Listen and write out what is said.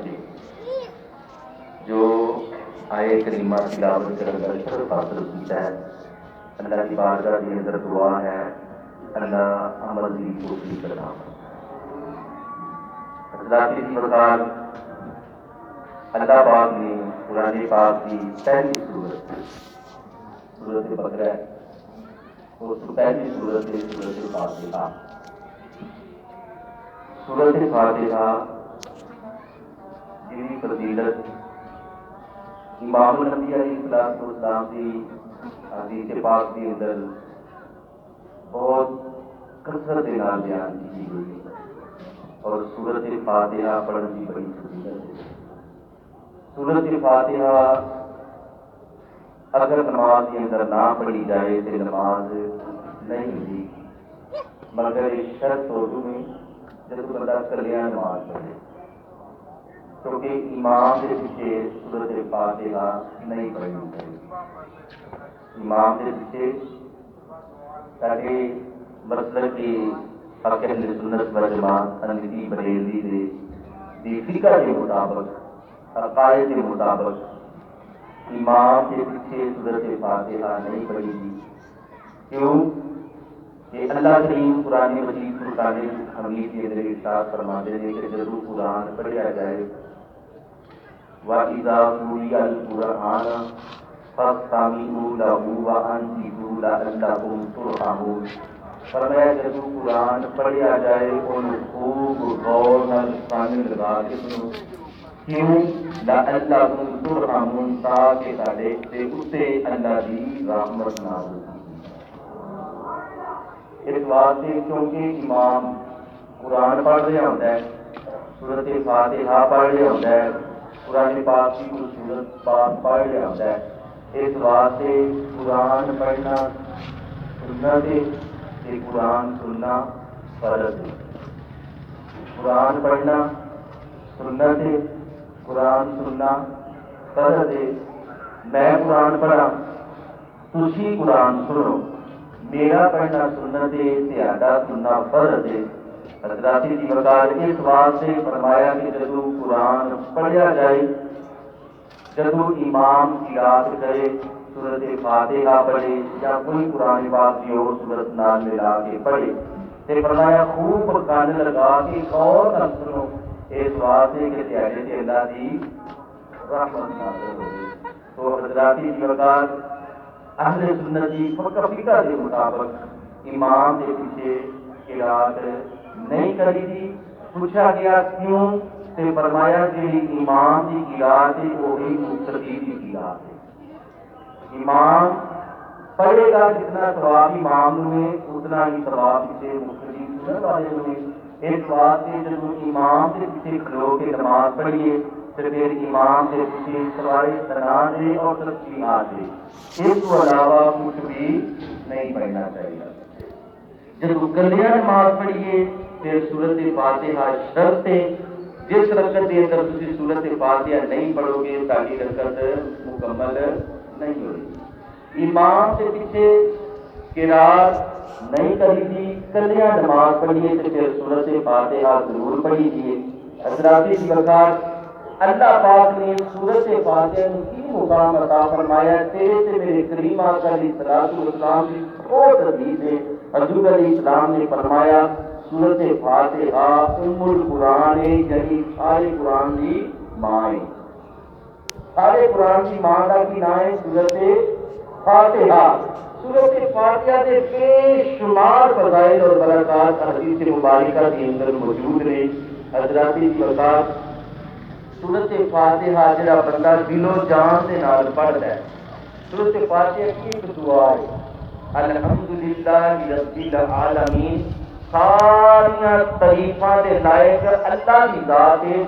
تلاوت سے جو آئے کریمہ تلاوت کرنے کا شرف حاصل کیتا ہے، اللہ کی بارگاہ کے اندر دعا ہے اللہ عمل کی توفیق عطا فرمائے۔ حضرات کی بطال اللہ پاک نے قرآن پاک کی پہلی سورت بقرہ اس پہلی سورت فاتحہ، سورت فاتحہ جن کی فضیلت امام الانبیاء علیہ السلام کی حدیث پاک کے اندر بہت کثرت کے نال بیان کی گئی ہے، اور سورت فاتحہ پڑھنے کی بڑی فضیلت ہے۔ سورت فاتحہ اگر نماز کے اندر نہ پڑھی جائے تو نماز نہیں ہوتی، مگر ایک شرط اردو میں جب بندہ کلیا نماز پڑھے، کیونکہ امام کے پیچھے سورت فاتحہ نہیں پڑھنی چاہیے۔ امام کے پیچھے تاکہ مسلک کی اہل سنت و جماعت حنفی بریلوی دی فقہ کے مطابق، عقائد کے مطابق امام کے پیچھے سورت فاتحہ نہیں پڑھی گی۔ کیوں کہ اللہ کریم قرآن مجید فرقان حمید کے اندر ارشاد فرماتے ہیں کہ جب قرآن پڑھا جائے وَإِذَا قُرِئَ الْقُرْآنُ فَاسْتَمِعُوا لَهُ وَأَنصِتُوا لَعَلَّكُمْ تُرْحَمُونَ۔ فرمایا جب قرآن پڑھا جائے ان خوب غور نال کان لگا کے سنو، کیوں لعلکم ترحمون، تاکہ تھوڑے تے اتے اللہ دی رحمت نازل ہوتی۔ اس واسطے کیونکہ امام قرآن پڑھ رہا ہوتا ہے، سورت فاتحہ پڑھ رہا ہوتا ہے، قرآن پاک کی کوئی سورت پاک پڑھ رہا ہوتا ہے، اس واسطے قرآن پڑھنا سنت ہے، قرآن سننا فرض ہے۔ قرآن پڑھنا سنت ہے، قرآن سننا فرض ہے۔ میں قرآن پڑھا، تسی قرآن سنو، میرا پڑھنا سنت ہے، تہاڈا سننا فرض ہے۔ حضرات کی وقار اس واسطے فرمایا کہ جب قرآن پڑھا جائے، جب امام قرات کرے، سورت فاتحہ پڑھے یا کوئی قرآن پاک کی اور سورت نال ملا کے پڑھے، تے فرمایا خوب کان لگا کے غور نال سنو، اس واسطے کہ تہاڈے تے اللہ دی رحمت نازل ہوے۔ تو حضرات کی وقار اہل سنت کی فقہ کے مطابق امام کے پیچھے قرات نہیں کری تھی۔ پوچھا گیا کیوں، تے فرمایا کہ امام کی قرات ہے وہی مقتدی کی قرات ہے۔ امام پڑھے گا جتنا ثواب امام میں اتنا ہی ثواب سے مقتدی سنت والے میں۔ اس واسطے جب امام کے پیچھے کھلو کے نماز پڑھیے تو پھر امام کے پیچھے سوائے تناز اور تسبیحات ہے، اس کو علاوہ کچھ بھی نہیں پڑھنا چاہیے۔ جب کلیا نماز پڑھیے پھر سورت فاتحہ شرط ہے، جس رکعت کے اندر تسی سورت فاتحہ نہیں پڑھو گے تاکہ رکعت مکمل نہیں ہوئی۔ امام کے پیچھے قرات نہیں کری تھی، کلیا نماز پڑھیے تو پھر سورت فاتحہ ضرور پڑھی دیے۔ حضرات کی وقار اللہ پاک نے سورت فاتحہ کو کی مقام عطا فرمایا، تیرے سے میرے کریم آقا علیہ السلام کی بہت حدیث ہے۔ حضور علیہ السلام نے فرمایا سورت فاتحہ ام القرآن ہے، یعنی سارے قرآن کی ماں ہے۔ سارے قرآن کی ماں کا کی نام ہے سورت فاتحہ۔ سورت فاتحہ کے بے شمار فضائل اور برکات حدیث مبارکہ کے اندر موجود ہیں۔ حضرات کی برکات سورت فاتحہ جڑا بندہ دل و جان کے نال پڑھتا ہے، سورت فاتحہ کی ایک دعا ہے الحمدللہ رب العالمین، ساریاں تعریفاں دے لائق اللہ کی ذات ہے۔